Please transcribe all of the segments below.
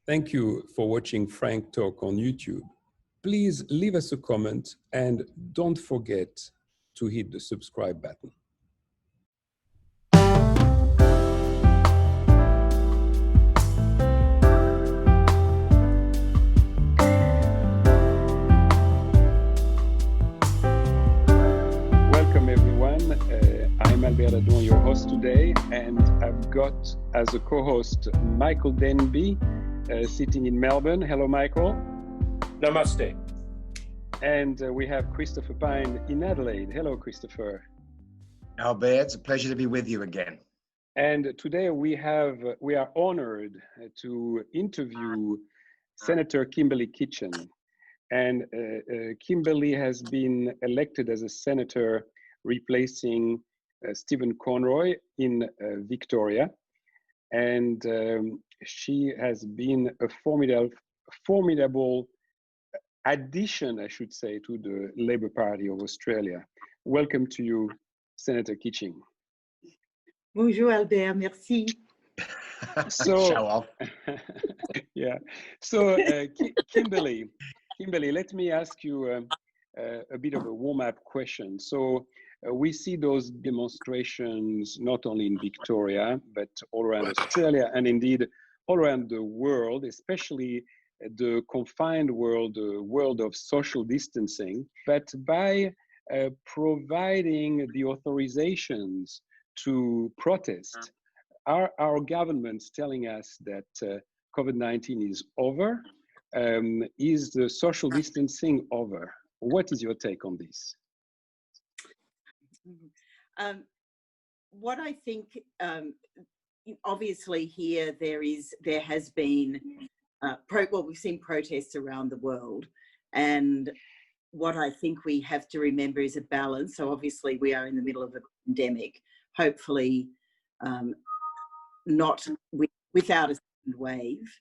Thank you for watching Frank Talk on YouTube. Please leave us a comment and don't forget to hit the subscribe button. Welcome everyone. I'm Albert Dadon, your host today, and I've got as a co-host Michael Danby, sitting in Melbourne. Hello, Michael. Namaste. And we have Chistoppher Pyne in Adelaide. Hello, Chistoppher. Albert, it's a pleasure to be with you again. And today we are honored to interview Senator Kimberley Kitching. And Kimberley has been elected as a senator replacing Stephen Conroy in Victoria. And she has been a formidable addition, I should say, to the Labour Party of Australia. Welcome to you, Senator Kitching. Bonjour Albert, merci. So, show off. yeah. So, Kimberley, let me ask you a bit of a warm-up question. So, we see those demonstrations not only in Victoria, but all around Australia and indeed all around the world, especially the confined world, the world of social distancing. But by providing the authorizations to protest, our government's telling us that COVID-19 is over. Is the social distancing over? What is your take on this? What I think, obviously here there has been, we've seen protests around the world, and what I think we have to remember is a balance. So obviously we are in the middle of a pandemic, hopefully not without a second wave.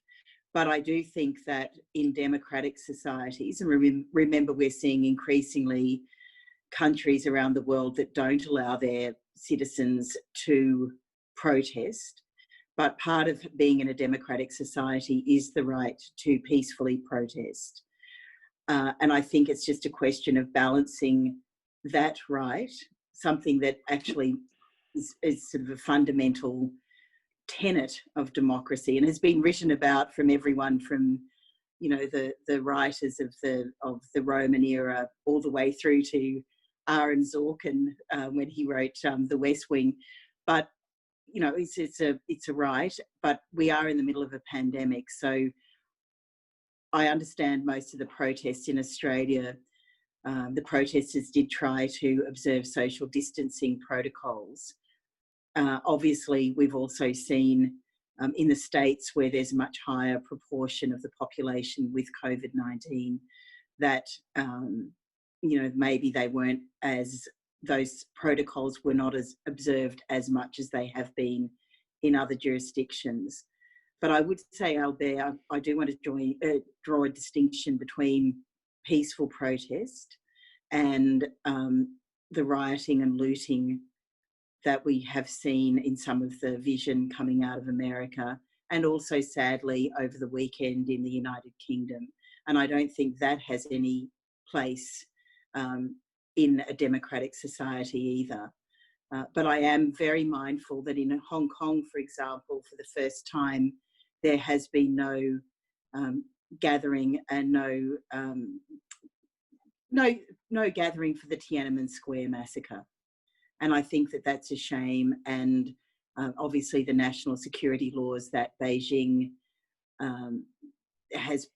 But I do think that in democratic societies, and remember we're seeing increasingly countries around the world that don't allow their citizens to protest, but part of being in a democratic society is the right to peacefully protest. And I think it's just a question of balancing that right, something that actually is sort of a fundamental tenet of democracy and has been written about from everyone from, you know, the writers of the Roman era all the way through to Aaron Sorkin when he wrote The West Wing. But you know, it's a right, but we are in the middle of a pandemic. So I understand most of the protests in Australia, the protesters did try to observe social distancing protocols. Obviously, we've also seen in the States where there's a much higher proportion of the population with COVID-19 that, you know, maybe those protocols were not as observed as much as they have been in other jurisdictions. But I would say, Albert, I do want to draw a distinction between peaceful protest and the rioting and looting that we have seen in some of the vision coming out of America, and also sadly over the weekend in the United Kingdom. And I don't think that has any place in a democratic society either. But I am very mindful that in Hong Kong, for example, for the first time, there has been no gathering and no gathering for the Tiananmen Square massacre. And I think that that's a shame. And obviously the national security laws that Beijing has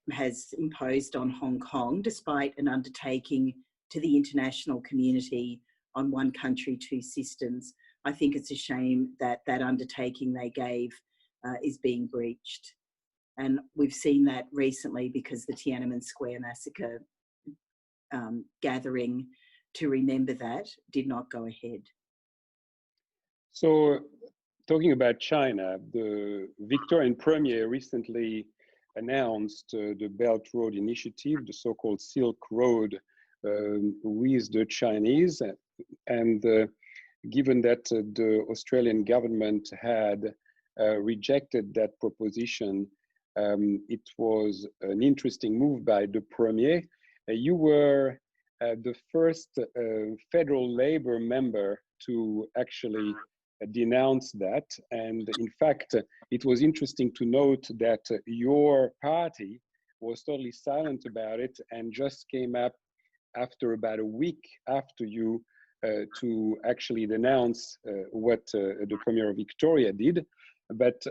imposed on Hong Kong, despite an undertaking to the international community on one country, two systems, I think it's a shame that that undertaking they gave is being breached. And we've seen that recently because the Tiananmen Square massacre gathering to remember that did not go ahead. So, talking about China, the Victorian Premier recently announced the Belt Road Initiative, the so-called Silk Road, with the Chinese. And given that the Australian government had rejected that proposition, It was an interesting move by the Premier. You were the first federal Labour member to actually denounce that. And in fact, it was interesting to note that your party was totally silent about it and just came up after about a week after you to actually denounce what the Premier of Victoria did. But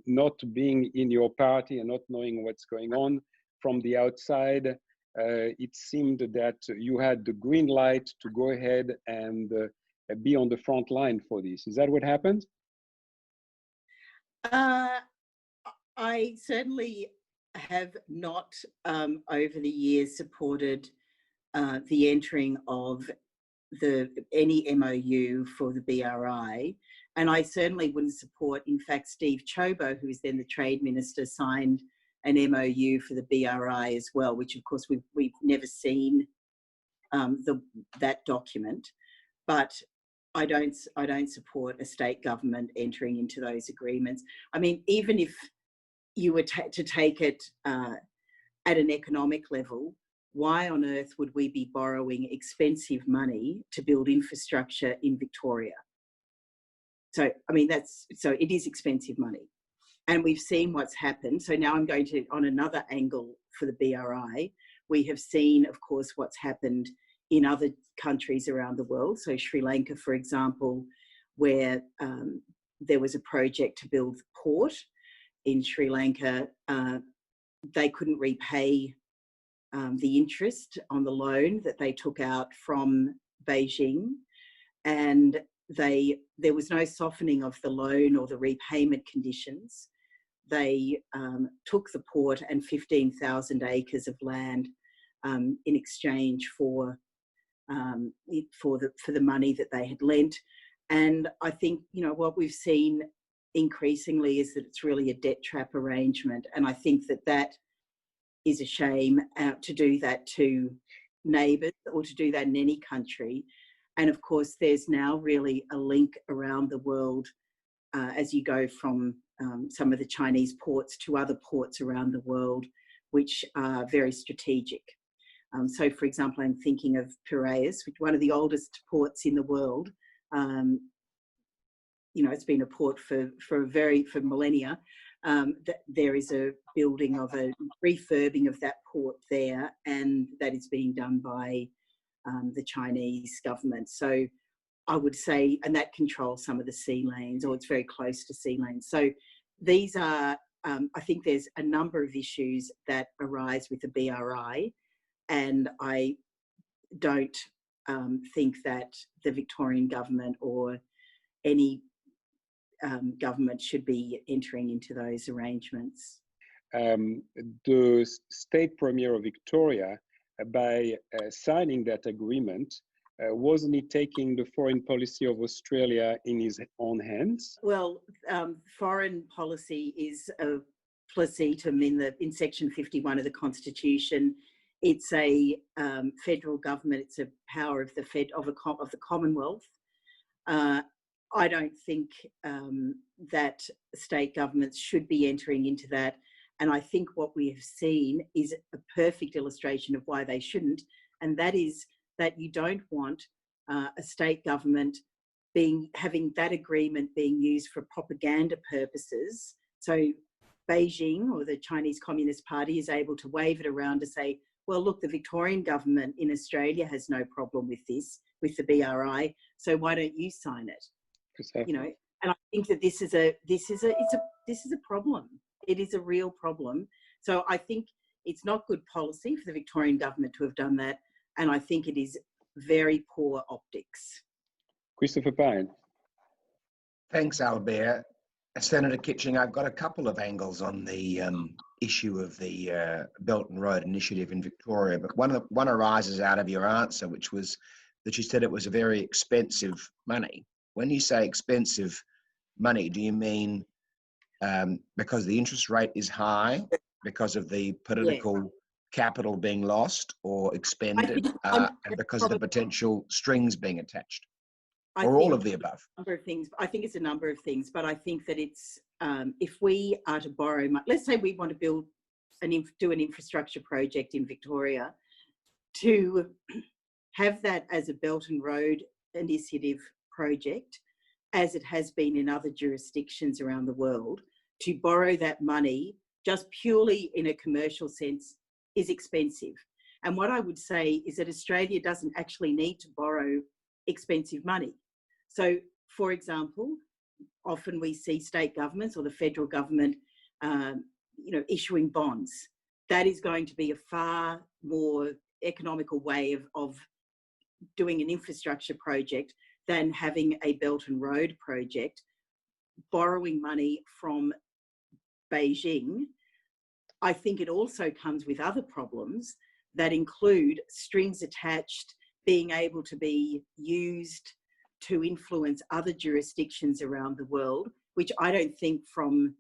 not being in your party and not knowing what's going on from the outside, it seemed that you had the green light to go ahead and be on the front line for this. Is that what happened? I certainly have not over the years supported the entering of any MOU for the BRI, and I certainly wouldn't support. In fact, Steve Chobo, who was then the Trade Minister, signed an MOU for the BRI as well, which of course we've never seen that document. But I don't support a state government entering into those agreements. I mean, even if you were to take it at an economic level, why on earth would we be borrowing expensive money to build infrastructure in Victoria? So, I mean, it is expensive money. And we've seen what's happened. So now I'm going to, on another angle for the BRI, we have seen, of course, what's happened in other countries around the world. So Sri Lanka, for example, where there was a project to build a port in Sri Lanka, they couldn't repay the interest on the loan that they took out from Beijing, and there was no softening of the loan or the repayment conditions. They took the port and 15,000 acres of land in exchange for the money that they had lent. And I think, you know, what we've seen increasingly is that it's really a debt trap arrangement, and I think that is a shame to do that to neighbours or to do that in any country. And of course, there's now really a link around the world as you go from some of the Chinese ports to other ports around the world, which are very strategic. So, for example, I'm thinking of Piraeus, which is one of the oldest ports in the world. You know, it's been a port for millennia. There is a building of a refurbing of that port there, and that is being done by the Chinese government. So I would say, and that controls some of the sea lanes, or it's very close to sea lanes. So these are, I think there's a number of issues that arise with the BRI, and I don't think that the Victorian government or any government should be entering into those arrangements. The state premier of Victoria, by signing that agreement, wasn't he taking the foreign policy of Australia in his own hands? Well, foreign policy is a placetum in Section 51 of the Constitution. It's a federal government. It's a power of the Commonwealth. I don't think that state governments should be entering into that. And I think what we have seen is a perfect illustration of why they shouldn't. And that is that you don't want a state government having that agreement being used for propaganda purposes. So Beijing or the Chinese Communist Party is able to wave it around to say, well, look, the Victorian government in Australia has no problem with this, with the BRI. So why don't you sign it? Exactly. You know, and I think that this is a problem. It is a real problem. So I think it's not good policy for the Victorian government to have done that, and I think it is very poor optics. Chistoppher Pyne. Thanks, Albert. Senator Kitching, I've got a couple of angles on the issue of the Belt and Road Initiative in Victoria, but one arises out of your answer, which was that you said it was a very expensive money. When you say expensive money, do you mean because the interest rate is high, because of the political capital being lost or expended, and because of the potential strings being attached? Or all of the above? A number of things. I think it's a number of things, but I think that it's if we are to borrow, let's say we want to do an infrastructure project in Victoria, to have that as a Belt and Road Initiative project, as it has been in other jurisdictions around the world, to borrow that money just purely in a commercial sense is expensive. And what I would say is that Australia doesn't actually need to borrow expensive money. So, for example, often we see state governments or the federal government, issuing bonds. That is going to be a far more economical way of doing an infrastructure project than having a Belt and Road project. Borrowing money from Beijing, I think it also comes with other problems that include strings attached, being able to be used to influence other jurisdictions around the world, which I don't think from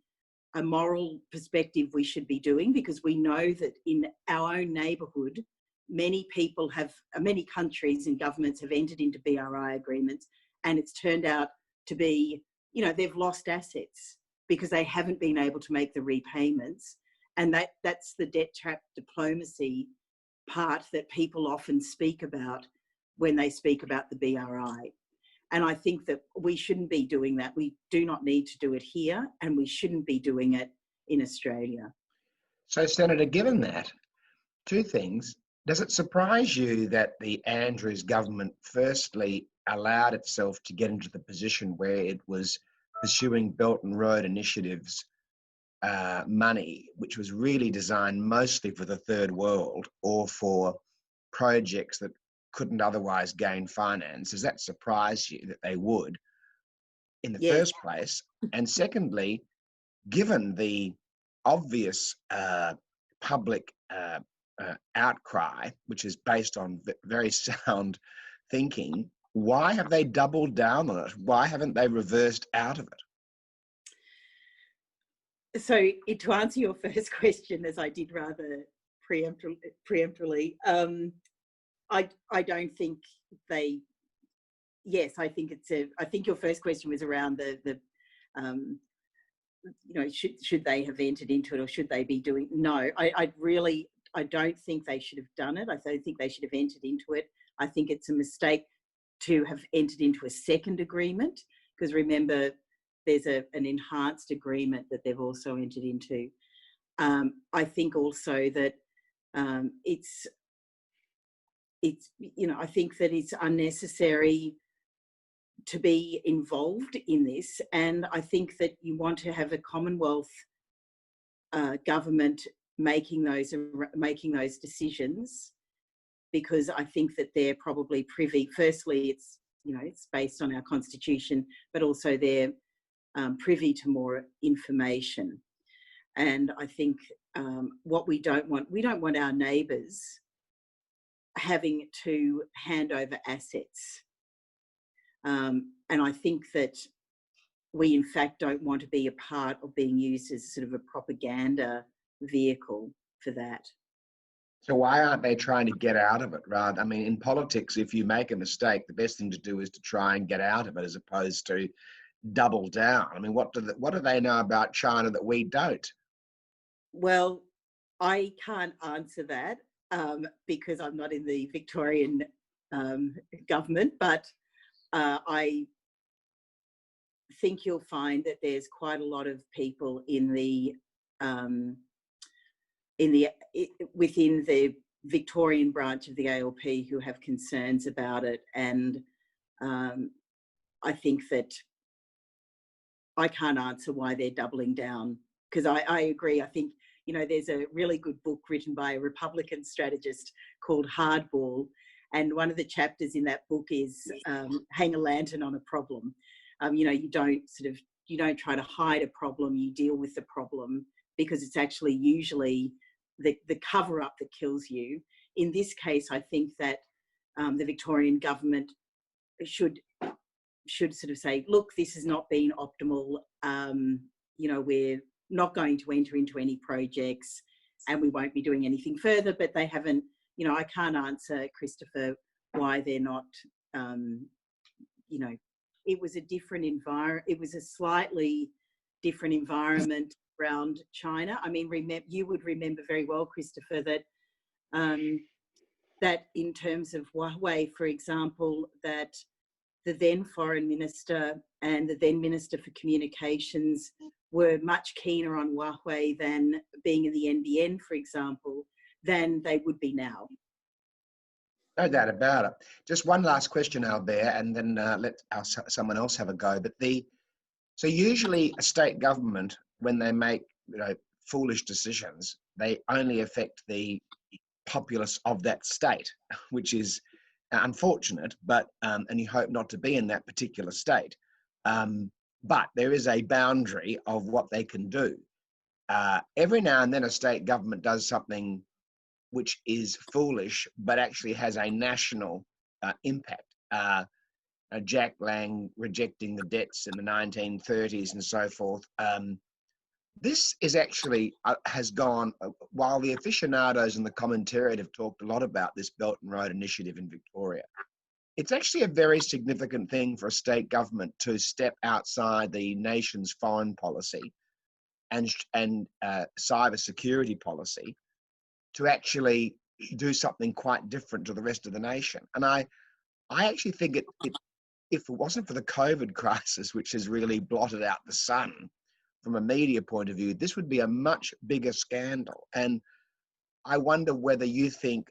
a moral perspective we should be doing, because we know that in our own neighbourhood, many countries and governments have entered into BRI agreements, and it's turned out to be, they've lost assets because they haven't been able to make the repayments. And that's the debt trap diplomacy part that people often speak about when they speak about the BRI. And I think that we shouldn't be doing that. We do not need to do it here, and we shouldn't be doing it in Australia. So, Senator, given that, two things. Does it surprise you that the Andrews government firstly allowed itself to get into the position where it was pursuing Belt and Road initiatives money, which was really designed mostly for the third world or for projects that couldn't otherwise gain finance? Does that surprise you that they would in the first place? And secondly, given the obvious public outcry, which is based on very sound thinking, why have they doubled down on it? Why haven't they reversed out of it? So to answer your first question, as I did rather preemptively, I don't think they. Yes, I think I think your first question was around the should they have entered into it, or should they be doing? No, I don't think they should have done it. I don't think they should have entered into it. I think it's a mistake to have entered into a second agreement, because remember, there's an enhanced agreement that they've also entered into. I think also that I think that it's unnecessary to be involved in this, and I think that you want to have a Commonwealth government making those decisions, because I think that they're probably privy. Firstly, it's based on our constitution, but also they're privy to more information. And I think what we don't want our neighbours having to hand over assets. And I think that we in fact don't want to be a part of being used as sort of a propaganda vehicle for that. So why aren't they trying to get out of it? Rather, I mean, in politics, if you make a mistake, the best thing to do is to try and get out of it, as opposed to double down. I mean, what do they know about China that we don't? Well, I can't answer that because I'm not in the Victorian government, but I think you'll find that there's quite a lot of people within the Victorian branch of the ALP who have concerns about it, and I think that I can't answer why they're doubling down, because I agree. I think, there's a really good book written by a Republican strategist called Hardball, and one of the chapters in that book is hang a lantern on a problem. You don't try to hide a problem, you deal with the problem, because it's actually usually the cover-up that kills you. In this case, I think that the Victorian government should sort of say, look, this has not been optimal. We're not going to enter into any projects, and we won't be doing anything further. But they haven't. I can't answer, Christopher, why they're not. It was a different environment. It was a slightly different environment around China. I mean, you would remember very well, Chistoppher, that that in terms of Huawei, for example, that the then Foreign Minister and the then Minister for Communications were much keener on Huawei than being in the NBN, for example, than they would be now. No doubt about it. Just one last question, Albert, and then let someone else have a go. But so usually a state government, when they make foolish decisions, they only affect the populace of that state, which is unfortunate. But and you hope not to be in that particular state. But there is a boundary of what they can do. Every now and then, a state government does something which is foolish, but actually has a national impact. Jack Lang rejecting the debts in the 1930s and so forth. This is actually has gone, while the aficionados and the commentariat have talked a lot about this Belt and Road Initiative in Victoria, it's actually a very significant thing for a state government to step outside the nation's foreign policy and cyber security policy to actually do something quite different to the rest of the nation. And I actually think if it wasn't for the COVID crisis, which has really blotted out the sun from a media point of view, this would be a much bigger scandal. And I wonder whether you think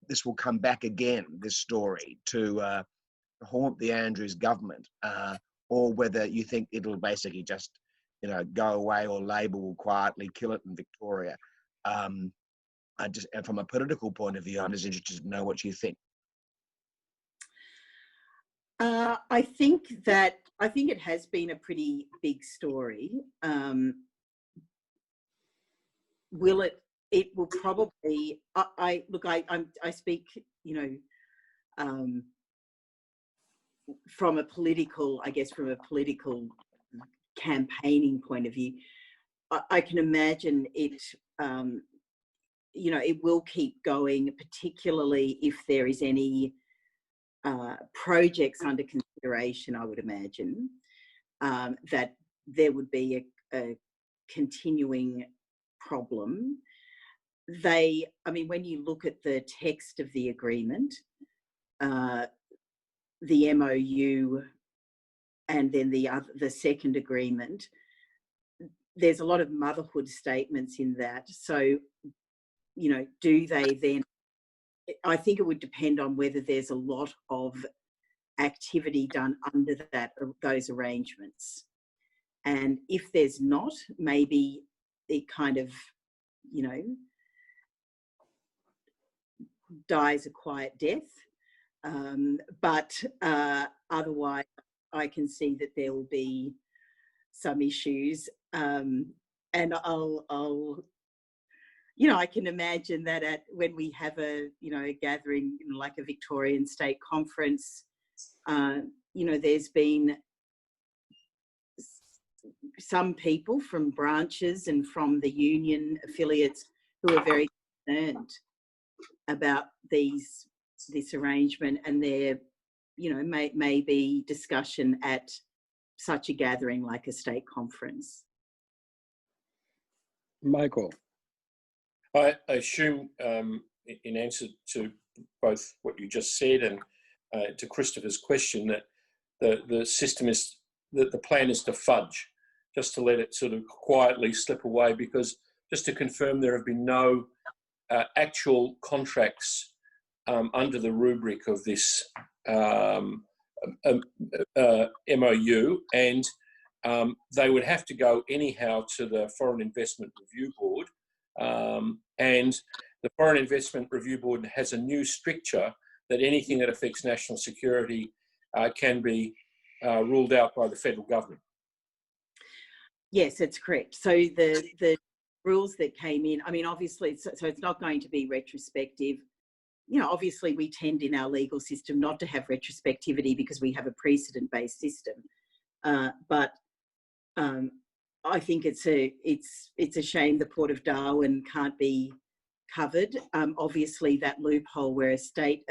this will come back again, this story, to haunt the Andrews government, or whether you think it'll basically just, go away, or Labor will quietly kill it in Victoria. And from a political point of view, I'm just interested to know what you think. I think it has been a pretty big story. It will probably. I speak, from a political campaigning point of view. I can imagine it. It will keep going, particularly if there is any projects under consideration. I would imagine that there would be a continuing problem. When you look at the text of the agreement, the MOU, and then the second agreement, there's a lot of motherhood statements in that. So, do they then? I think it would depend on whether there's a lot of activity done under those arrangements. And if there's not, maybe it kind of, dies a quiet death. But otherwise, I can see that there will be some issues. And I can imagine that when we have a gathering, like a Victorian State Conference, there's been some people from branches and from the union affiliates who are very concerned about this arrangement, and there, may be discussion at such a gathering like a state conference. Michael. I assume, in answer to both what you just said and to Christopher's question, that the system is, that the plan is to fudge, just to let it sort of quietly slip away, because just to confirm, there have been no actual contracts under the rubric of this MOU, and they would have to go anyhow to the Foreign Investment Review Board. And the Foreign Investment Review Board has a new stricture that anything that affects national security can be ruled out by the federal government. Yes, that's correct. So the rules that came in, obviously, so it's not going to be retrospective. Obviously we tend in our legal system not to have retrospectivity because we have a precedent-based system. But I think it's a shame the Port of Darwin can't be covered. Obviously, that loophole where a state,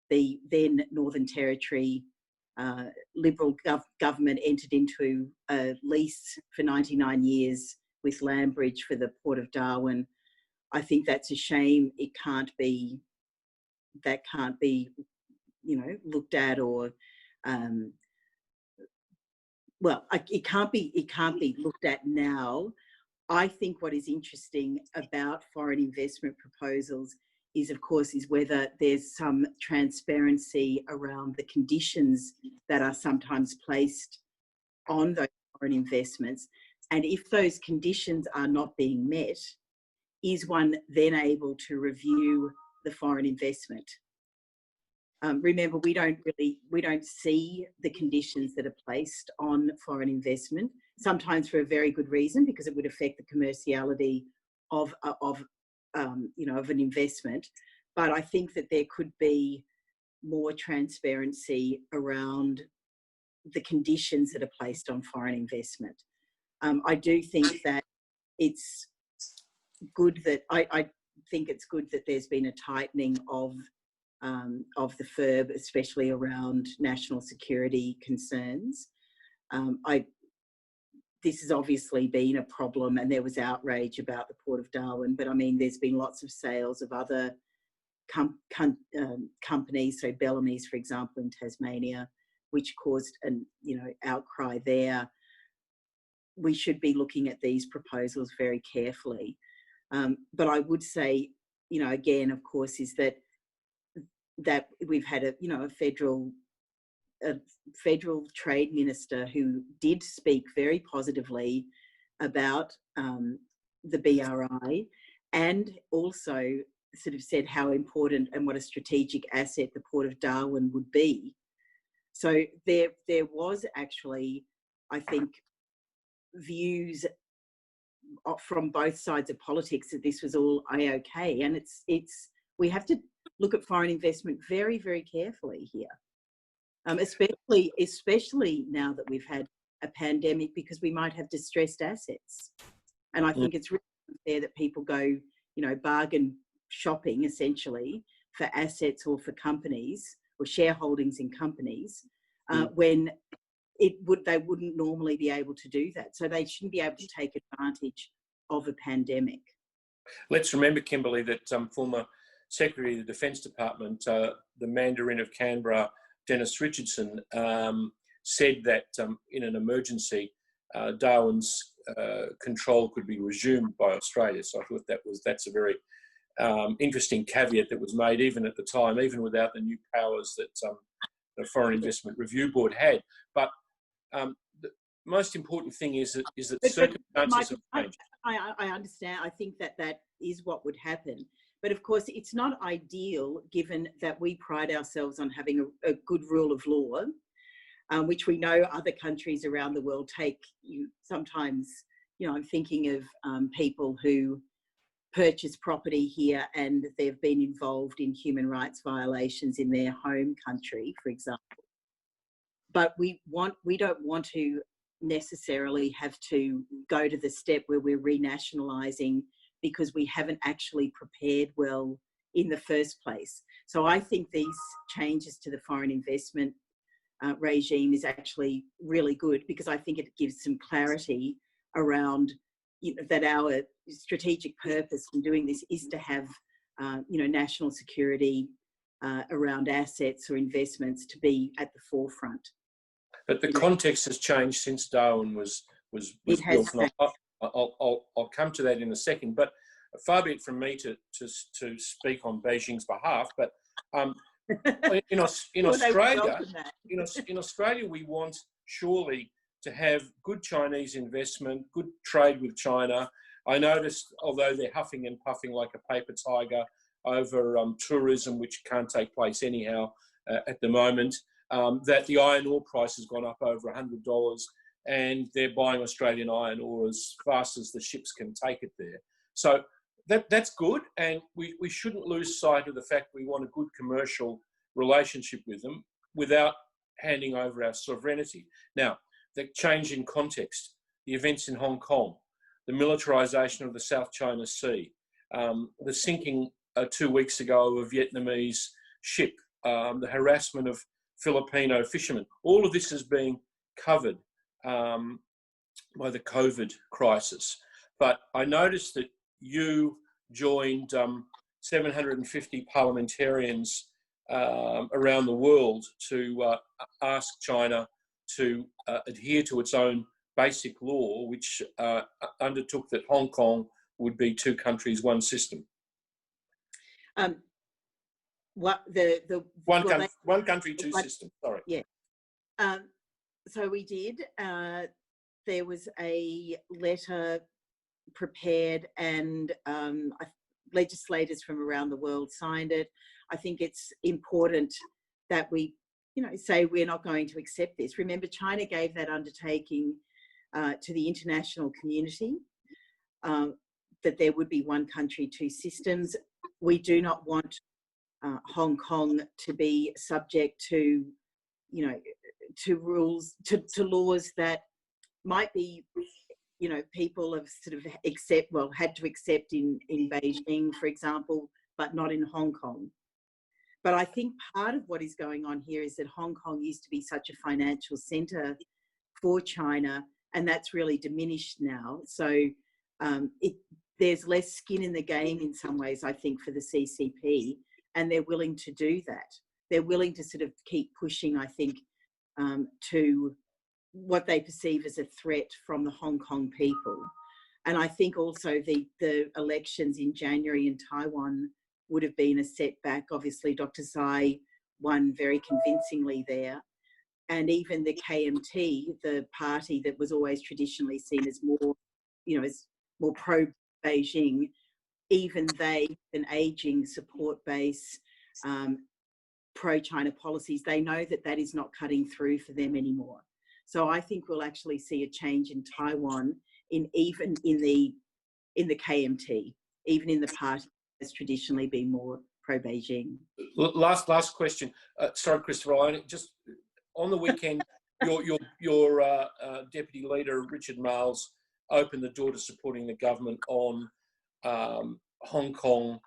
the then Northern Territory, Liberal government entered into a lease for 99 years with Landbridge for the Port of Darwin. I think that's a shame. It can't be, you know, looked at, or it can't be looked at now. I think what is interesting about foreign investment proposals is, of course, whether there's some transparency around the conditions that are sometimes placed on those foreign investments. And if those conditions are not being met, is one then able to review the foreign investment? Remember, we don't see the conditions that are placed on foreign investment, sometimes for a very good reason, because it would affect the commerciality of an investment. But I think that there could be more transparency around the conditions that are placed on foreign investment. I do think that it's good that I think it's good that there's been a tightening of the FIRB, especially around national security concerns. This has obviously been a problem, and there was outrage about the Port of Darwin, but I mean, there's been lots of sales of other companies, so Bellamy's, for example, in Tasmania, which caused an outcry there. We should be looking at these proposals very carefully. But I would say, again, of course, is that we've had a federal trade minister who did speak very positively about the BRI, and also sort of said how important and what a strategic asset the Port of Darwin would be. So there was actually, I think, views from both sides of politics that this was all okay, and we have to look at foreign investment very, very carefully here, especially now that we've had a pandemic, because we might have distressed assets, and I think it's really unfair that people go, bargain shopping essentially for assets or for companies or shareholdings in companies when they wouldn't normally be able to do that. So they shouldn't be able to take advantage of a pandemic. Let's remember, Kimberley, that former Secretary of the Defence Department, the Mandarin of Canberra, Dennis Richardson, said that in an emergency, Darwin's control could be resumed by Australia. So I thought that's a very interesting caveat that was made even at the time, even without the new powers that the Foreign Investment Review Board had. But the most important thing is that circumstances have changed. I understand. I think that is what would happen. But of course, it's not ideal, given that we pride ourselves on having a good rule of law, which we know other countries around the world take. Sometimes, I'm thinking of people who purchase property here and they've been involved in human rights violations in their home country, for example. But we don't want to necessarily have to go to the step where we're renationalising because we haven't actually prepared well in the first place. So I think these changes to the foreign investment regime is actually really good, because I think it gives some clarity around that our strategic purpose in doing this is to have national security around assets or investments to be at the forefront. But the context has changed since Darwin was built. And I'll come to that in a second. But far be it from me to speak on Beijing's behalf. But in Australia, we want surely to have good Chinese investment, good trade with China. I noticed, although they're huffing and puffing like a paper tiger over tourism, which can't take place anyhow at the moment, that the iron ore price has gone up over $100, and they're buying Australian iron ore as fast as the ships can take it there. So that's good, and we shouldn't lose sight of the fact we want a good commercial relationship with them without handing over our sovereignty. Now, the change in context, the events in Hong Kong, the militarisation of the South China Sea, the sinking 2 weeks ago of a Vietnamese ship, the harassment of Filipino fishermen. All of this is being covered by the COVID crisis. But I noticed that you joined 750 parliamentarians around the world to ask China to adhere to its own basic law, which undertook that Hong Kong would be two countries, one system. One country, two systems. Sorry. Yeah. So we did. There was a letter prepared, and legislators from around the world signed it. I think it's important that we, say we're not going to accept this. Remember, China gave that undertaking to the international community that there would be one country, two systems. We do not want Hong Kong to be subject to, to rules, to laws that might be, people have sort of had to accept in Beijing, for example, but not in Hong Kong. But I think part of what is going on here is that Hong Kong used to be such a financial centre for China, and that's really diminished now. So there's less skin in the game in some ways, I think, for the CCP, and they're willing to do that. They're willing to sort of keep pushing, I think, to what they perceive as a threat from the Hong Kong people. And I think also the elections in January in Taiwan would have been a setback. Obviously, Dr. Tsai won very convincingly there. And even the KMT, the party that was always traditionally seen as more, as more pro-Beijing, even they, an ageing support base, pro-China policies, they know that that is not cutting through for them anymore. So I think we'll actually see a change in Taiwan, even in the KMT, even in the party that's traditionally been more pro-Beijing. Last question. Sorry, Christopher. Just on the weekend, your deputy leader Richard Marles opened the door to supporting the government on Hong Kong.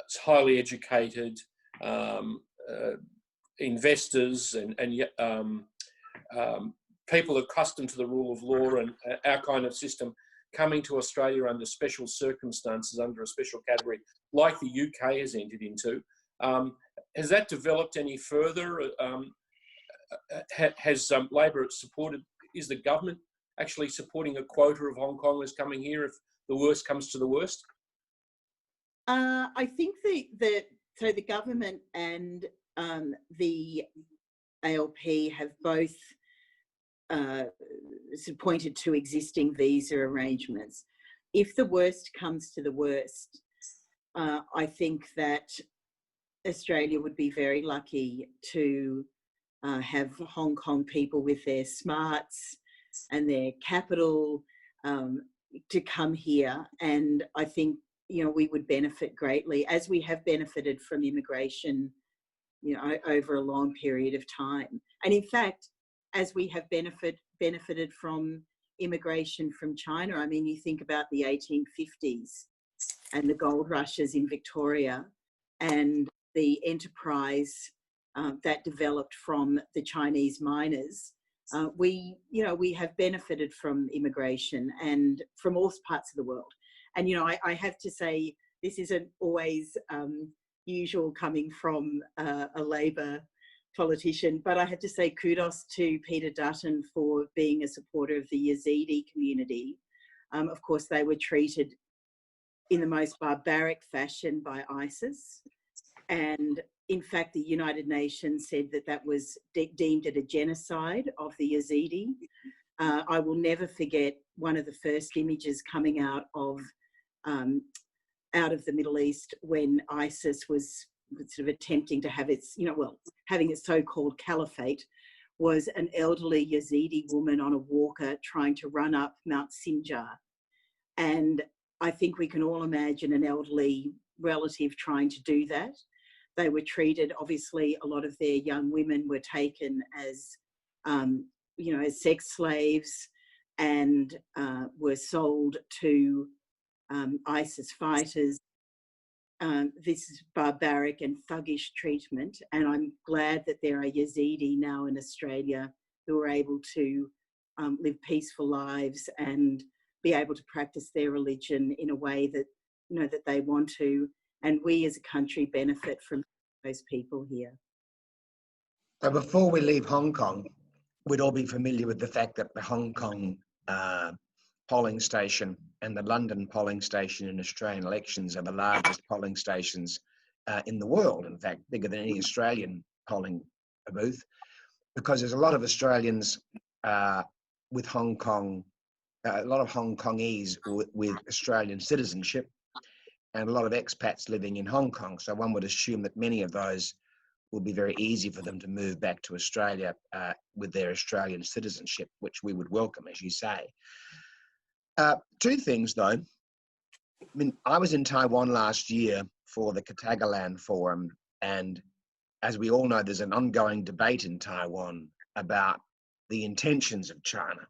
It's highly educated investors and people accustomed to the rule of law and our kind of system coming to Australia under special circumstances, under a special category, like the UK has entered into. Has that developed any further? Has Labor supported, is the government actually supporting a quota of Hong Kongers coming here if the worst comes to the worst? I think so the government and the ALP have both pointed to existing visa arrangements. If the worst comes to the worst, I think that Australia would be very lucky to have Hong Kong people with their smarts and their capital to come here. And I think, we would benefit greatly, as we have benefited from immigration, over a long period of time. And in fact, as we have benefited from immigration from China, I mean, you think about the 1850s and the gold rushes in Victoria and the enterprise that developed from the Chinese miners. We have benefited from immigration and from all parts of the world. And, I have to say, this isn't always usual coming from a Labor politician, but I have to say kudos to Peter Dutton for being a supporter of the Yazidi community. Of course, they were treated in the most barbaric fashion by ISIS. And in fact, the United Nations said that was deemed a genocide of the Yazidi. I will never forget one of the first images coming out of the Middle East when ISIS was sort of attempting to have its, having its so-called caliphate, was an elderly Yazidi woman on a walker trying to run up Mount Sinjar. And I think we can all imagine an elderly relative trying to do that. They were treated, obviously, a lot of their young women were taken as, as sex slaves and were sold to ISIS fighters. this barbaric and thuggish treatment. And I'm glad that there are Yazidi now in Australia who are able to live peaceful lives and be able to practice their religion in a way that, you know, that they want to. And we as a country benefit from those people here. So before we leave Hong Kong, we'd all be familiar with the fact that the Hong Kong polling station and the London polling station in Australian elections are the largest polling stations in the world. In fact, bigger than any Australian polling booth, because there's a lot of Australians with Hong Kong, a lot of Hong Kongese with Australian citizenship, and a lot of expats living in Hong Kong. So one would assume that many of those will be very easy for them to move back to Australia with their Australian citizenship, which we would welcome, as you say. Two things, though. I mean, I was in Taiwan last year for the Katagalan Forum, and as we all know, there's an ongoing debate in Taiwan about the intentions of China.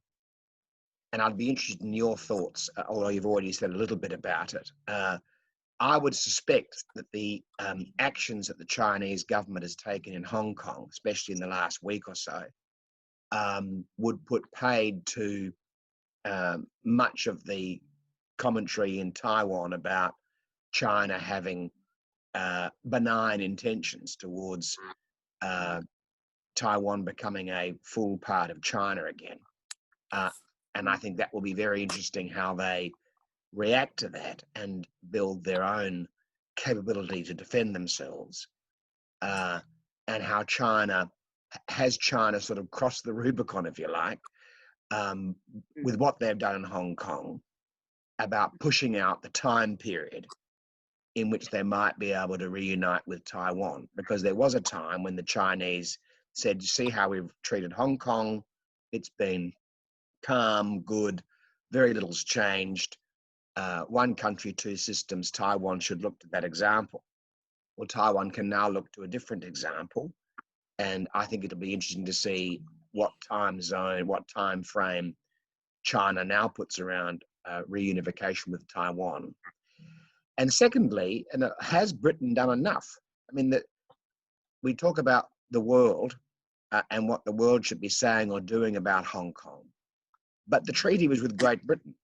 And I'd be interested in your thoughts, although you've already said a little bit about it. I would suspect that the actions that the Chinese government has taken in Hong Kong, especially in the last week or so, would put paid to much of the commentary in Taiwan about China having benign intentions towards Taiwan becoming a full part of China again. And I think that will be very interesting how they react to that and build their own capability to defend themselves, and how China sort of crossed the Rubicon, if you like, with what they've done in Hong Kong about pushing out the time period in which they might be able to reunite with Taiwan. Because there was a time when the Chinese said, you see how we've treated Hong Kong, it's been calm, good, very little's changed. One country, two systems, Taiwan should look to that example. Well, Taiwan can now look to a different example. And I think it'll be interesting to see what time zone, what time frame China now puts around reunification with Taiwan. And secondly, and has Britain done enough? I mean, we talk about the world and what the world should be saying or doing about Hong Kong. But the treaty was with Great Britain.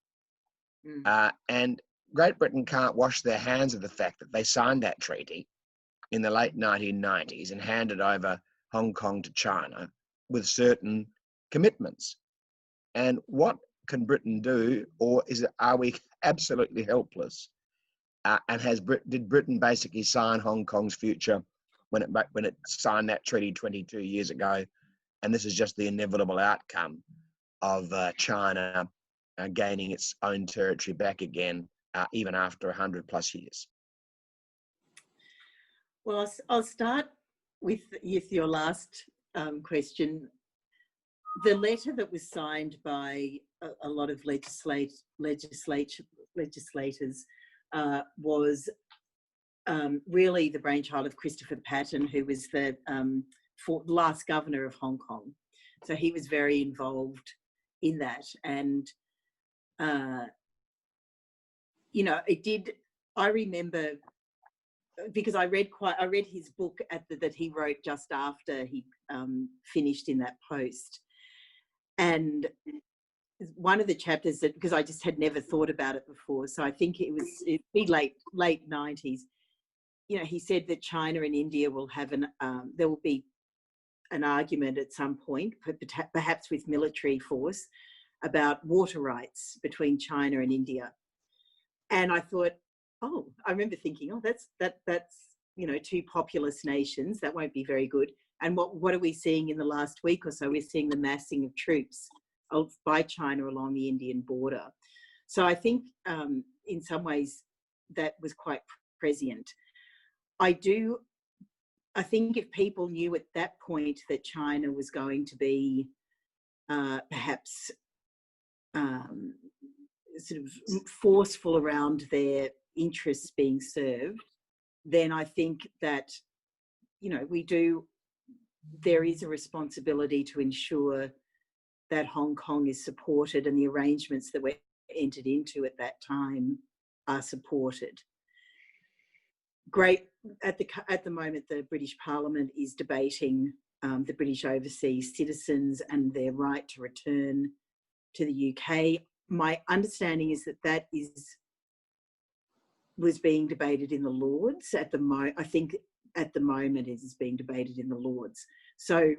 And Great Britain can't wash their hands of the fact that they signed that treaty in the late 1990s and handed over Hong Kong to China with certain commitments. And what can Britain do, or are we absolutely helpless? And did Britain basically sign Hong Kong's future when it signed that treaty 22 years ago? And this is just the inevitable outcome of China gaining its own territory back again, even after 100 plus years. Well, I'll start with your last question. The letter that was signed by a lot of legislators was really the brainchild of Chistoppher Pyne, who was the last governor of Hong Kong. So he was very involved in that. And, you know, I remember, because I read his book that he wrote just after he finished in that post. And one of the chapters because I just had never thought about it before, so I think it'd be late 90s. You know, he said that China and India will have there will be an argument at some point, perhaps with military force, about water rights between China and India. And I thought, I remember thinking, that's you know, two populous nations, that won't be very good. And what are we seeing in the last week or so? We're seeing the massing of troops by China along the Indian border. So I think in some ways that was quite prescient. I think if people knew at that point that China was going to be perhaps sort of forceful around their interests being served, then I think that, you know, there is a responsibility to ensure that Hong Kong is supported and the arrangements that were entered into at that time are supported. great. At the moment, the British Parliament is debating the British overseas citizens and their right to return to the UK. My understanding is that was being debated in the Lords at the moment. I think at the moment it is being debated in the Lords. So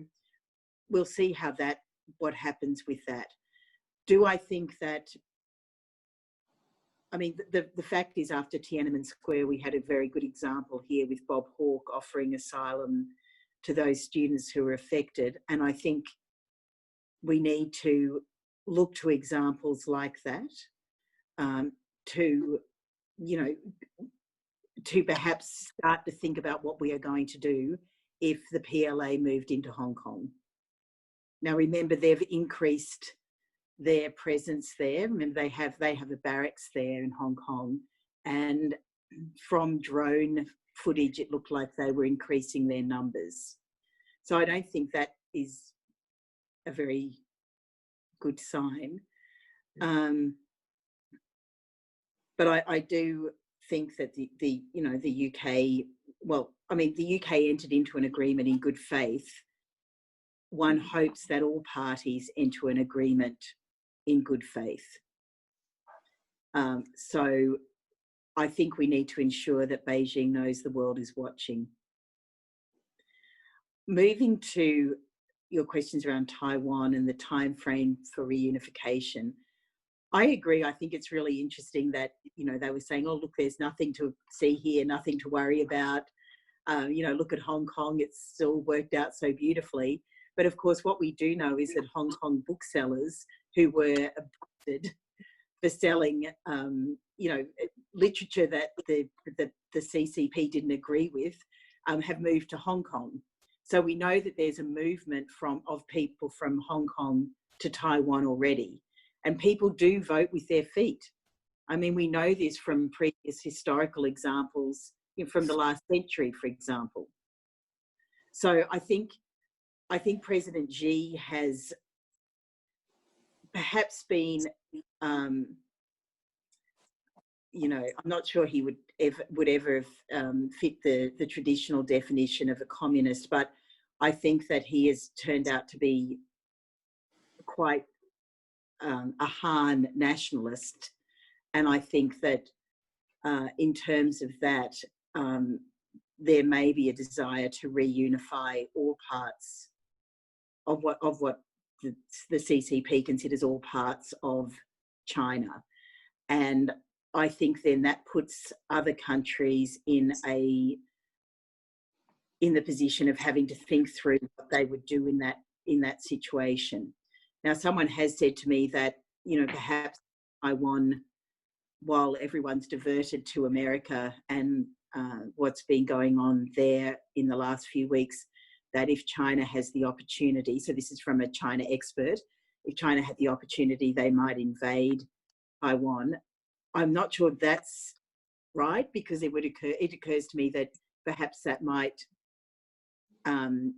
we'll see what happens with that. Do I think that, I mean, the fact is, after Tiananmen Square, we had a very good example here with Bob Hawke offering asylum to those students who were affected. And I think we need to look to examples like that to perhaps start to think about what we are going to do if the PLA moved into Hong Kong. Now, remember, they've increased their presence there. Remember, they have a barracks there in Hong Kong, and from drone footage, it looked like they were increasing their numbers. So I don't think that is a very good sign. But I do think that the UK, well, I mean, the UK entered into an agreement in good faith. One hopes that all parties enter an agreement in good faith. So I think we need to ensure that Beijing knows the world is watching. Moving to your questions around Taiwan and the time frame for reunification, I agree. I think it's really interesting that, they were saying, oh, look, there's nothing to see here, nothing to worry about. Look at Hong Kong, it's still worked out so beautifully. But of course, what we do know is that Hong Kong booksellers who were abducted for selling, literature that the CCP didn't agree with, have moved to Hong Kong. So we know that there's a movement of people from Hong Kong to Taiwan already. And people do vote with their feet. I mean, we know this from previous historical examples from the last century, for example. So I think President Xi has perhaps been, I'm not sure he would ever fit the traditional definition of a communist, but I think that he has turned out to be quite a Han nationalist. And I think that in terms of that, there may be a desire to reunify all parts of what the CCP considers all parts of China. And I think then that puts other countries in the position of having to think through what they would do in that situation. Now, someone has said to me that, perhaps Taiwan, while everyone's diverted to America and what's been going on there in the last few weeks, that if China has the opportunity, so this is from a China expert, if China had the opportunity, they might invade Taiwan. I'm not sure that's right, because it occurs to me that perhaps that might,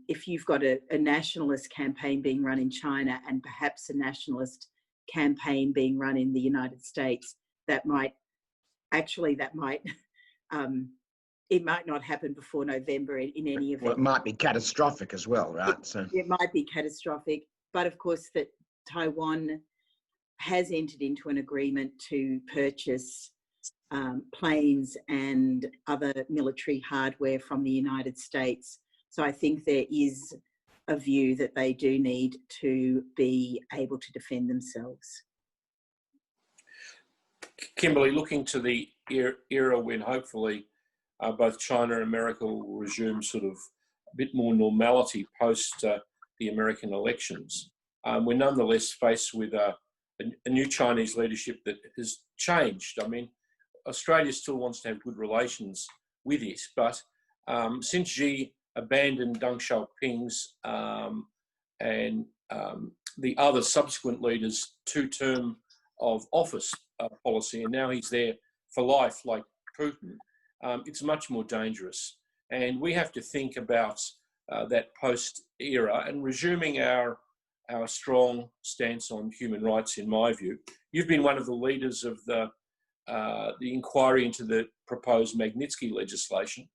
if you've got a nationalist campaign being run in China and perhaps a nationalist campaign being run in the United States, it might not happen before November in any event. Well, it might be catastrophic as well, right? It might be catastrophic, but of course that Taiwan has entered into an agreement to purchase planes and other military hardware from the United States. So I think there is a view that they do need to be able to defend themselves. Kimberley, looking to the era when hopefully both China and America will resume sort of a bit more normality post the American elections, we're nonetheless faced with a new Chinese leadership that has changed. I mean, Australia still wants to have good relations with it, but since Xi abandoned Deng Xiaoping's and the other subsequent leaders' two-term of office policy, and now he's there for life like Putin, it's much more dangerous. And we have to think about that post-era and resuming our strong stance on human rights, in my view. You've been one of the leaders of the the inquiry into the proposed Magnitsky legislation,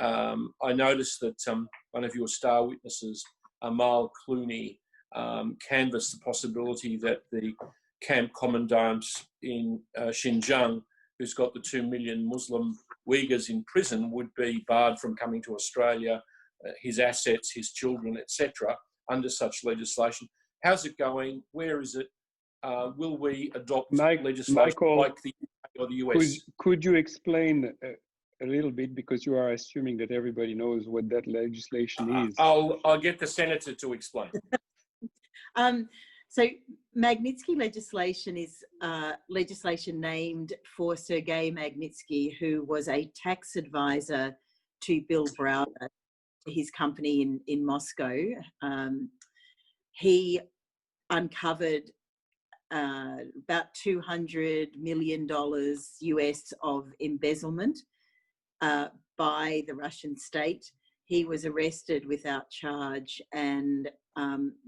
I noticed that one of your star witnesses, Amal Clooney, canvassed the possibility that the camp commandant in Xinjiang, who's got the 2 million Muslim Uyghurs in prison, would be barred from coming to Australia, his assets, his children, etc., under such legislation. How's it going? Where is it? Will we adopt legislation Michael, like the UK or the US? Could you explain a little bit, because you are assuming that everybody knows what that legislation is? I'll get the senator to explain. So Magnitsky legislation is legislation named for Sergei Magnitsky, who was a tax advisor to Bill Browder, his company in Moscow. He uncovered about $200 million US of embezzlement by the Russian state. He was arrested without charge and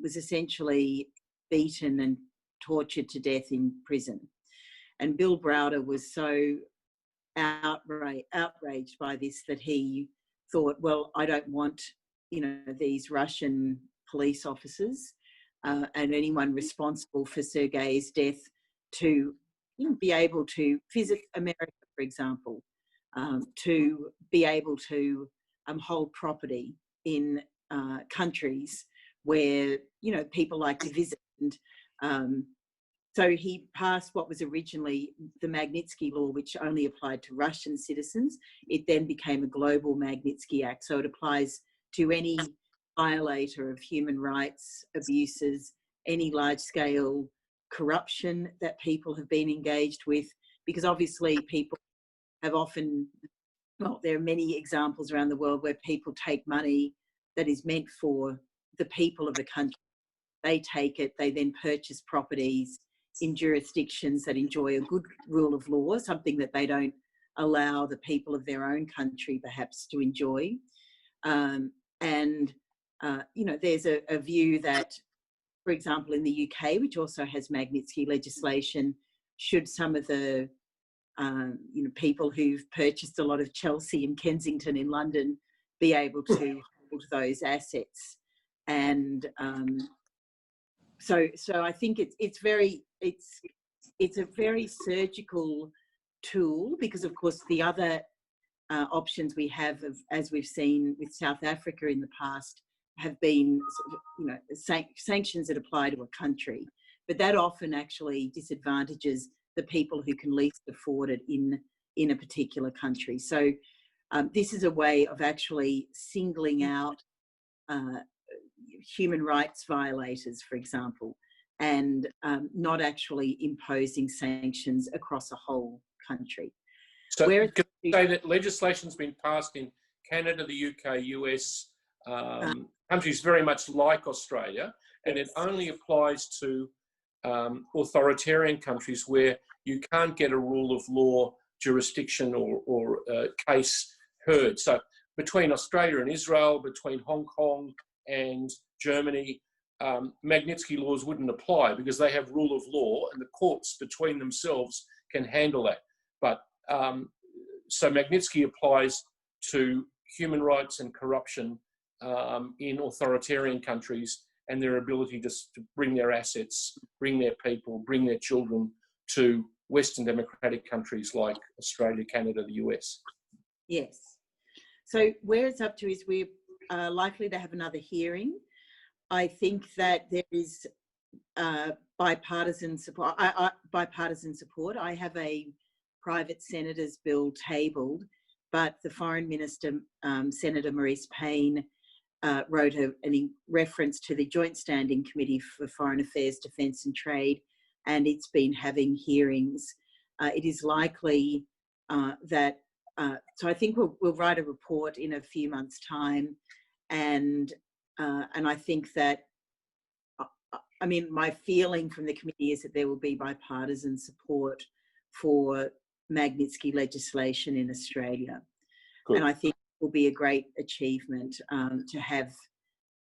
was essentially beaten and tortured to death in prison. And Bill Browder was so outraged by this that he thought, well, I don't want, these Russian police officers and anyone responsible for Sergei's death to be able to visit America, for example, to be able to hold property in countries where, people like to visit. And so he passed what was originally the Magnitsky Law, which only applied to Russian citizens. It then became a global Magnitsky Act. So it applies to any violator of human rights abuses, any large-scale corruption that people have been engaged with, because obviously people have often, there are many examples around the world where people take money that is meant for the people of the country. They take it, they then purchase properties in jurisdictions that enjoy a good rule of law, something that they don't allow the people of their own country perhaps to enjoy. There's a view that, for example, in the UK, which also has Magnitsky legislation, should some of the people who've purchased a lot of Chelsea and Kensington in London be able to hold those assets. And so I think it's a very surgical tool, because of course the other options we have, as we've seen with South Africa in the past, have been sanctions that apply to a country, but that often actually disadvantages the people who can least afford it in a particular country. So this is a way of actually singling out human rights violators, for example, and not actually imposing sanctions across a whole country. So can you say that legislation's been passed in Canada, the UK, US, countries very much like Australia, and it only applies to authoritarian countries where you can't get a rule of law jurisdiction or case heard. So between Australia and Israel, between Hong Kong and Germany, Magnitsky laws wouldn't apply because they have rule of law and the courts between themselves can handle that. But so Magnitsky applies to human rights and corruption in authoritarian countries and their ability to bring their assets, bring their people, bring their children to Western democratic countries like Australia, Canada, the US. Yes. So where it's up to is we're likely to have another hearing. I think that there is bipartisan support. I have a private senator's bill tabled, but the Foreign Minister, Senator Maurice Payne, wrote a reference to the Joint Standing Committee for Foreign Affairs, Defence and Trade, and it's been having hearings. It is likely that, so I think we'll write a report in a few months' time, and I think that, I mean, my feeling from the committee is that there will be bipartisan support for Magnitsky legislation in Australia. Good. And I think it will be a great achievement to have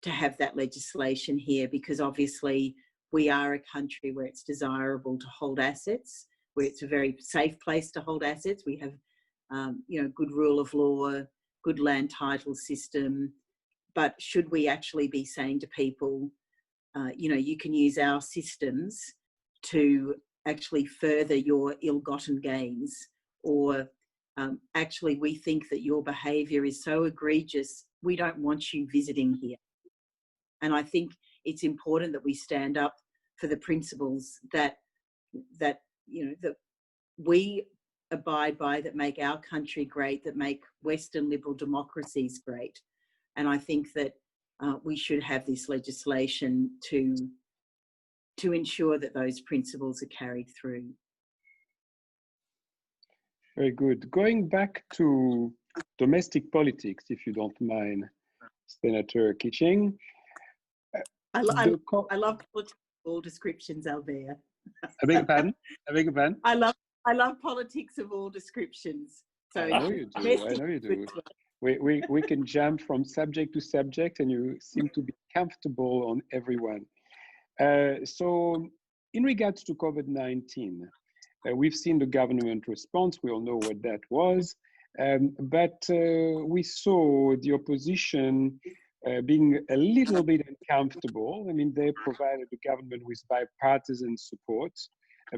that legislation here, because obviously we are a country where it's desirable to hold assets, where it's a very safe place to hold assets. We have, good rule of law, good land title system. But should we actually be saying to people, you can use our systems to actually further your ill-gotten gains, or actually we think that your behaviour is so egregious, we don't want you visiting here. And I think it's important that we stand up for the principles that we abide by, that make our country great, that make Western liberal democracies great. And I think that we should have this legislation to ensure that those principles are carried through. Very good. Going back to domestic politics, if you don't mind, Senator Kitching. I love politics of all descriptions, Albert. I beg your pardon? I beg your pardon? I love politics of all descriptions. So I know you do. I know you do. We can jump from subject to subject, and you seem to be comfortable on everyone. So in regards to COVID-19, we've seen the government response. We all know what that was. But we saw the opposition being a little bit uncomfortable. I mean, they provided the government with bipartisan support,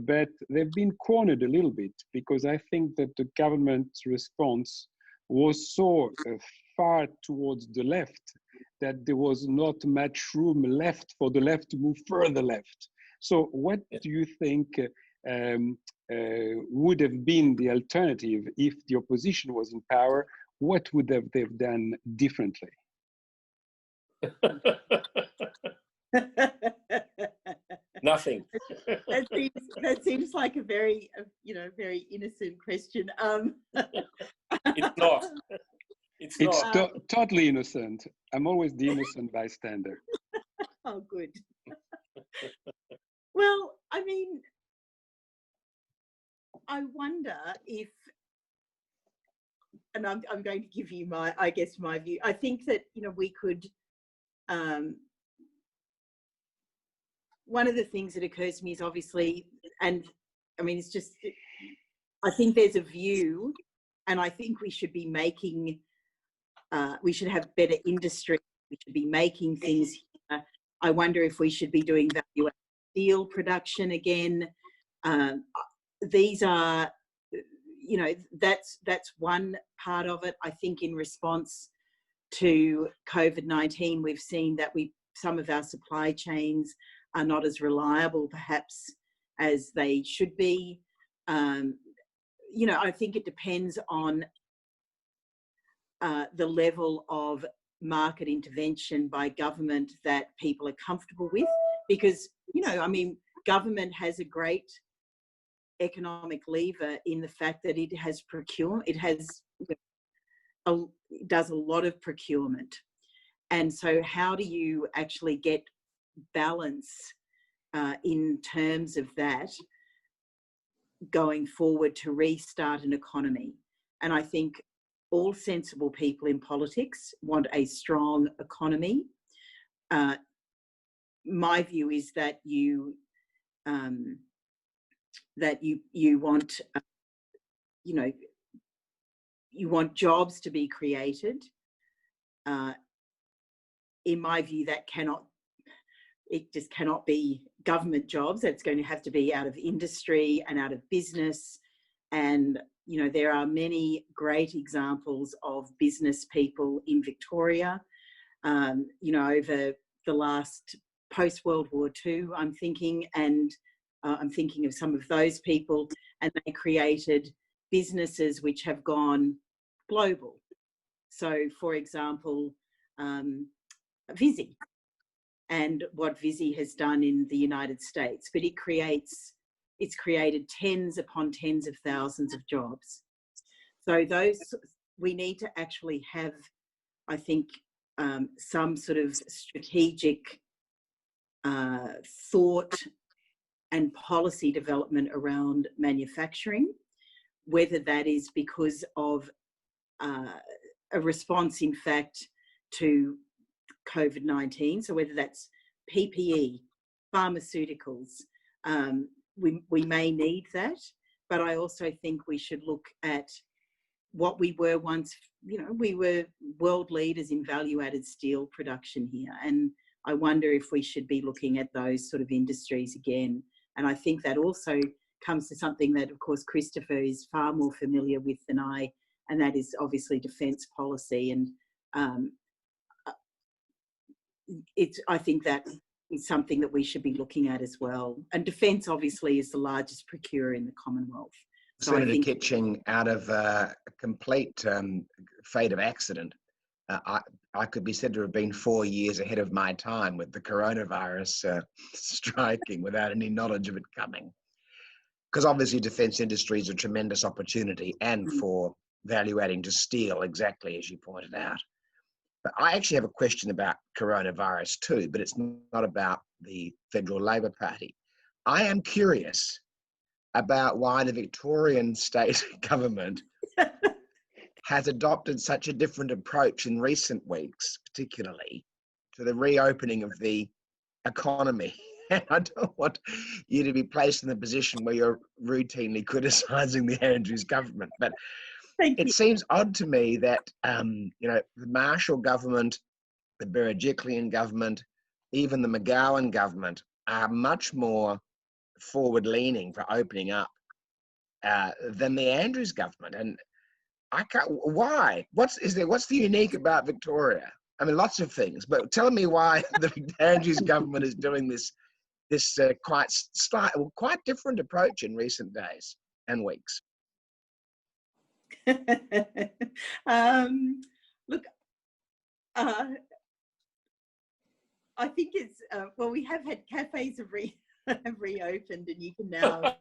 but they've been cornered a little bit, because I think that the government's response was so far towards the left that there was not much room left for the left to move further left. So what do you think would have been the alternative if the opposition was in power? What would they've done differently? Nothing. That seems like a very, very innocent question. It's not. It's not. Totally innocent. I'm always the innocent bystander. Oh, good. Well, I mean, I wonder if, and I'm going to give you my view. I think that, we could, one of the things that occurs to me is obviously, and I mean, it's just, I think there's a view, and I think we should be making, we should have better industry. We should be making things here. I wonder if we should be doing value-added steel production again. These are, that's one part of it. I think in response to COVID-19, we've seen that some of our supply chains are not as reliable perhaps as they should be. I think it depends on the level of market intervention by government that people are comfortable with, because, government has a great economic lever in the fact that it has procurement, does a lot of procurement. And so how do you actually get balance in terms of that going forward to restart an economy? And I think all sensible people in politics want a strong economy. My view is that you want, you want jobs to be created. In my view, it just cannot be government jobs. It's going to have to be out of industry and out of business. And, there are many great examples of business people in Victoria, over the last post-World War II, I'm thinking, and I'm thinking of some of those people, and they created businesses which have gone global. So, for example, Visy, and what Visy has done in the United States, but it's created tens upon tens of thousands of jobs. So we need to actually have, I think, some sort of strategic thought and policy development around manufacturing, whether that is because of a response, in fact, to COVID-19. So whether that's PPE, pharmaceuticals, we may need that. but I also think we should look at what we were once. You know, we were world leaders in value-added steel production here, and I wonder if we should be looking at those sort of industries again. And I think that also comes to something that, of course, Chistoppher is far more familiar with than I, and that is obviously defence policy. And I think that is something that we should be looking at as well. And defence obviously is the largest procurer in the Commonwealth. So Senator I think Kitching, out of a complete fate of accident, I could be said to have been 4 years ahead of my time with the coronavirus striking without any knowledge of it coming. Because obviously defence industry is a tremendous opportunity, and for value adding to steel, exactly as you pointed out. But I actually have a question about coronavirus too, but it's not about the Federal Labor Party. I am curious about why the Victorian state government has adopted such a different approach in recent weeks, particularly to the reopening of the economy. And I don't want you to be placed in the position where you're routinely criticising the Andrews government, but it seems odd to me that you know, the Marshall government, the Berejiklian government, even the McGowan government are much more forward-leaning for opening up than the Andrews government. And I can't. Why? What's the unique about Victoria? I mean, lots of things, but tell me why the Andrews government is doing this quite different approach in recent days and weeks. Look, I think it's well, we have had cafes have reopened, and you can now.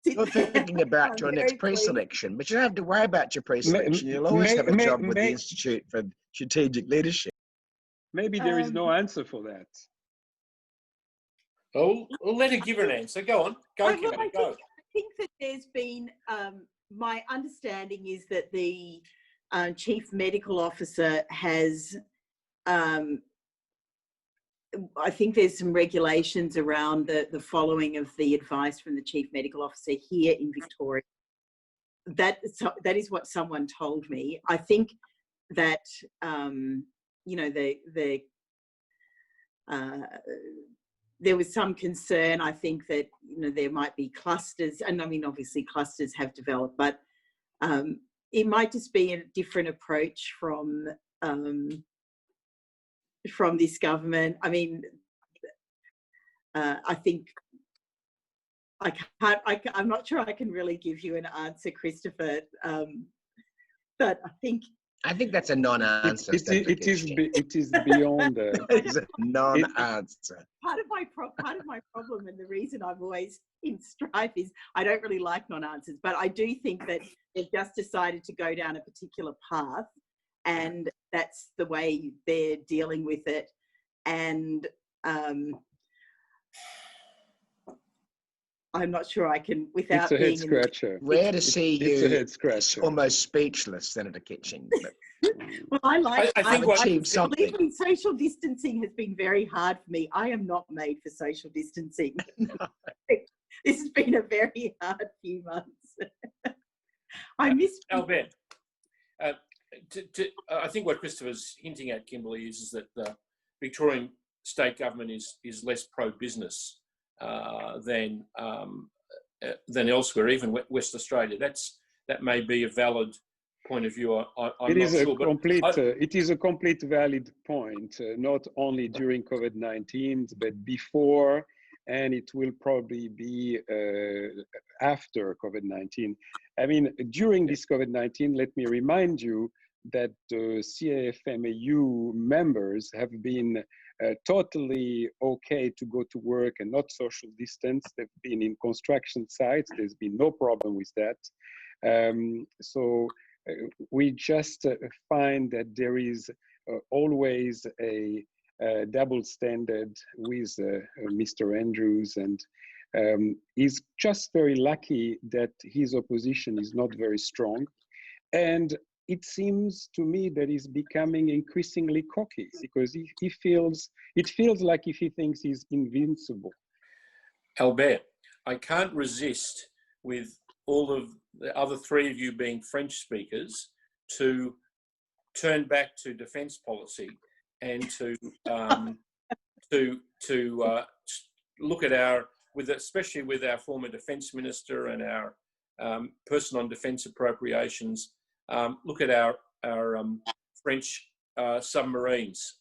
You're thinking about your next pre-selection, but you don't have to worry about your pre-selection. You'll always have a job with the Institute for Strategic Leadership. Maybe there is no answer for that. Oh, we'll let her give her an answer. Go on. Go, Kimberley, go. I think that there's been, my understanding is that the Chief Medical Officer has, I think there's some regulations around the following of the advice from the Chief Medical Officer here in Victoria. That is what someone told me. I think that, you know, there was some concern, I think, that, you know, there might be clusters, and I mean, obviously clusters have developed, but it might just be a different approach from this government. I mean, I think I'm not sure I can really give you an answer, Chistoppher, but I think that's a non-answer. It is beyond. It's a non-answer. Part of my problem, and the reason I'm always in strife, is I don't really like non-answers. But I do think that they've just decided to go down a particular path, and that's the way they're dealing with it. And I'm not sure I can, without it's a being head scratcher. Rare to see you it's a head scratcher. Almost speechless, Senator Kitching. Well, I think achieved something. Believe me, social distancing has been very hard for me. I am not made for social distancing. This has been a very hard few months. I miss Albert. I think what Chistoppher's hinting at, Kimberley, is that the Victorian state government is less pro-business than elsewhere, even West Australia. That may be a valid point of view. I'm not sure. It is a complete valid point, not only during COVID-19, but before, and it will probably be after COVID-19. I mean, during this COVID-19, let me remind you that the CAFMAU members have been totally okay to go to work and not social distance. They've been in construction sites. There's been no problem with that. So we just find that there is always a double standard with Mr. Andrews, and he's just very lucky that his opposition is not very strong. And it seems to me that he's becoming increasingly cocky, because it feels like if he thinks he's invincible. Albert, I can't resist with all of the other three of you being French speakers to turn back to defence policy and to look at our, especially with our former defence minister and our person on defence appropriations, look at our French submarines,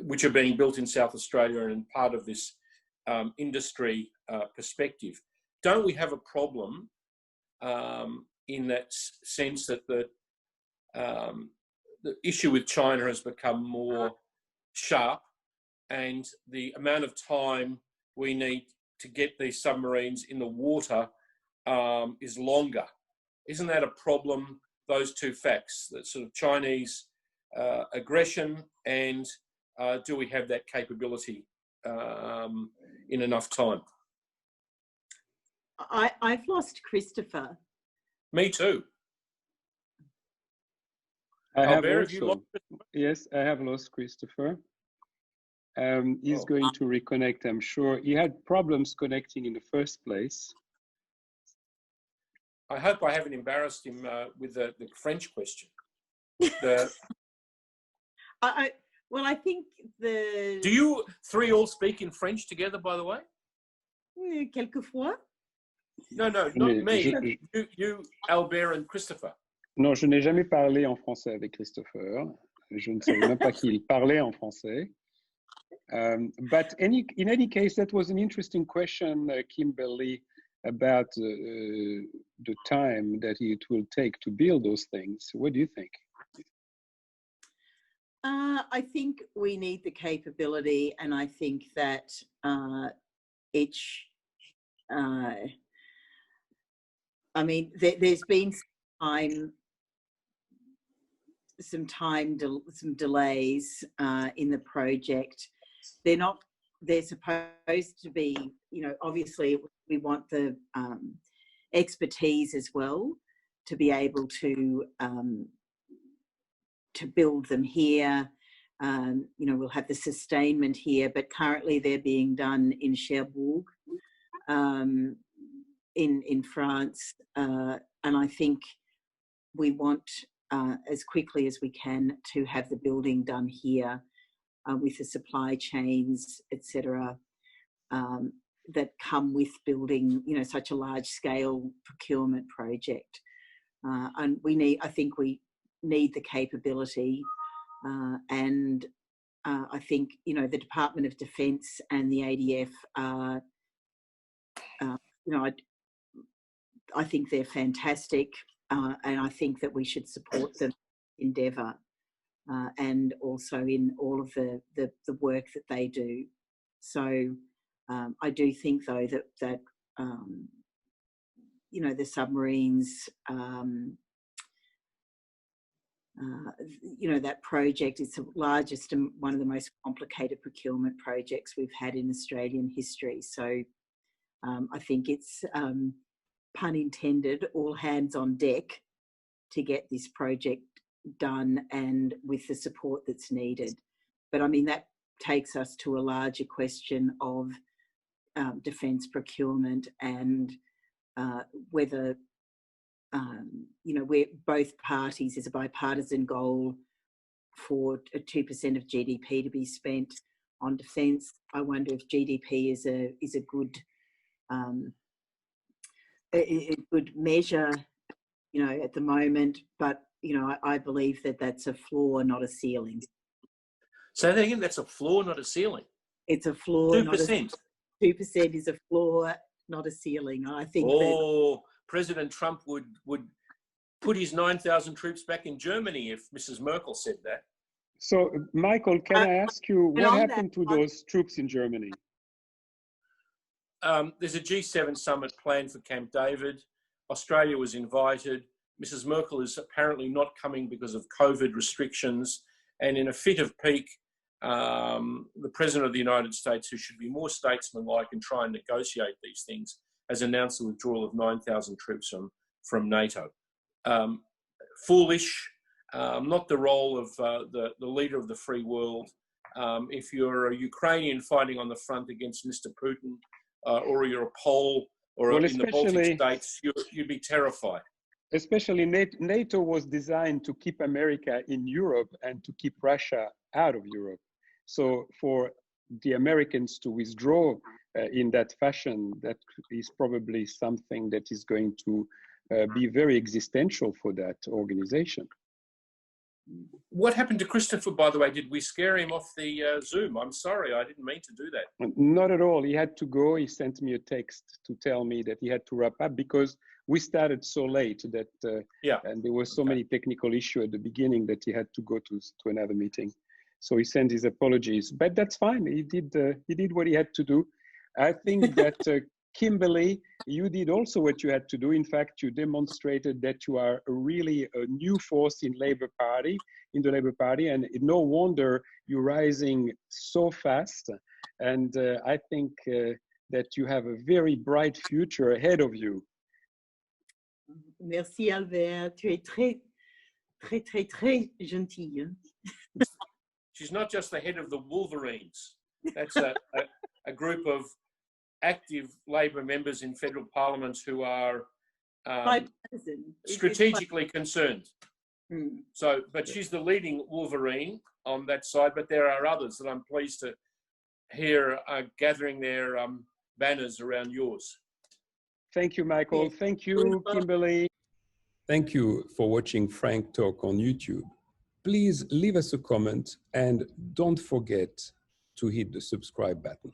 which are being built in South Australia and part of this industry perspective. Don't we have a problem in that sense that the issue with China has become more sharp, and the amount of time we need to get these submarines in the water is longer? Isn't that a problem, those two facts, that sort of Chinese aggression and do we have that capability in enough time? I've lost Christopher. Me too. Albert, have you lost yes, I have lost Christopher. He's going to reconnect, I'm sure. He had problems connecting in the first place. I hope I haven't embarrassed him with the French question. Well, I think the... Do you three all speak in French together, by the way? Quelquefois. No, not me. You, Albert and Christopher. Non, je n'ai jamais parlé en français avec Christopher. Je ne savais même pas qu'il parlait en français. But in any case, that was an interesting question, Kimberley, about the time that it will take to build those things. What do you think? I think we need the capability, and I think that I mean, there's been some delays in the project. They're supposed to be, you know, obviously we want the expertise as well to be able to build them here. You know, we'll have the sustainment here, but currently they're being done in Cherbourg, in France. And I think we want, as quickly as we can, to have the building done here with the supply chains, etc., that come with building, you know, such a large scale procurement project. And I think we need the capability, and I think, you know, the Department of Defence and the ADF are, you know, I think they're fantastic, and I think that we should support them endeavour, and also in all of the work that they do. So I do think, though, that you know, the submarines, you know, that project is the largest and one of the most complicated procurement projects we've had in Australian history. So I think it's, pun intended, all hands on deck to get this project done and with the support that's needed. But I mean, that takes us to a larger question of defence procurement and whether, you know, where both parties, is a bipartisan goal for a 2% of GDP to be spent on defence. I wonder if GDP is a good measure, you know, at the moment. But you know, I believe that that's a floor, not a ceiling. So that again, that's a floor, not a ceiling. It's a floor. 2%. 2% is a floor, not a ceiling. I think. Oh, President Trump would put his 9,000 troops back in Germany if Mrs. Merkel said that. So, Michael, can I ask you, what happened to those troops in Germany? There's a G7 summit planned for Camp David. Australia was invited. Mrs. Merkel is apparently not coming because of COVID restrictions. And in a fit of pique, the President of the United States, who should be more statesmanlike and try and negotiate these things, has announced the withdrawal of 9,000 troops from NATO. Foolish, not the role of the leader of the free world. If you're a Ukrainian fighting on the front against Mr. Putin, or you're a Pole or Well, in the Baltic states, you'd be terrified. Especially NATO was designed to keep America in Europe and to keep Russia out of Europe. So for the Americans to withdraw in that fashion, that is probably something that is going to be very existential for that organization. What happened to Chistoppher, by the way? Did we scare him off the Zoom? I'm sorry, I didn't mean to do that. Not at all. He had to go. He sent me a text to tell me that he had to wrap up because we started so late that and there were so many technical issues at the beginning that he had to go to another meeting. So he sent his apologies, but that's fine. He did what he had to do. I think that Kimberley, you did also what you had to do. In fact, you demonstrated that you are really a new force in the Labour Party, and no wonder you're rising so fast. And I think that you have a very bright future ahead of you. Merci Albert, tu es très, très, très, très gentil. She's not just the head of the Wolverines. That's a group of active Labor members in federal parliaments who are strategically concerned. So, but she's the leading Wolverine on that side, but there are others that I'm pleased to hear are gathering their banners around yours. Thank you, Michael. Thank you, Kimberley. Thank you for watching Frank Talk on YouTube. Please leave us a comment and don't forget to hit the subscribe button.